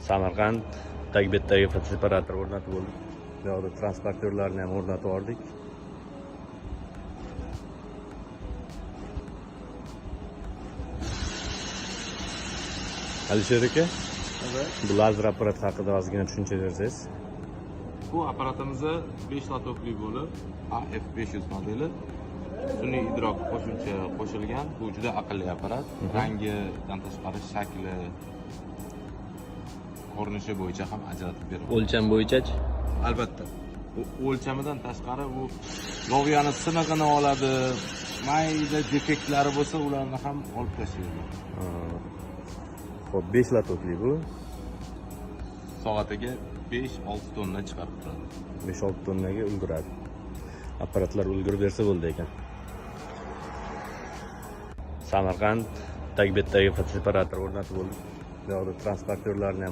Samarqand Tagbetdagi fotoseparator o'rnatib bo'ldik. Bu yoqda transportyorlarni ham o'rnatib oldik. Alisher aka, bu lazer apparat haqida ozgina tushuncha bersangiz. Bu apparatimizni 5 lotokli bo'lib AF500 modeli sun'iy idrok qo'shimcha qo'shilgan. Bu juda aqlli apparat. Rangidan tashqari shakli, ko'rinishi bo'yicha ham ajratib beradi. O'lcham bo'yicha-chi? Albatta. O'lchamidan tashqari bu loviyani sinig'ini oladi, mayda defektlari bo'lsa ularni ham olib tashlaydi. Xo'p, 5 lotokli bu. Soatiga 5-6 tonna chiqarib turadi. 5-6 tonnaga ulguradi. Apparatlar ulgurib bersa bo'ldi ekan. Samarqand Tagbetdagi fotoseparator o'rnatib bo'ldik. Bu yoqda transportyorlarni ham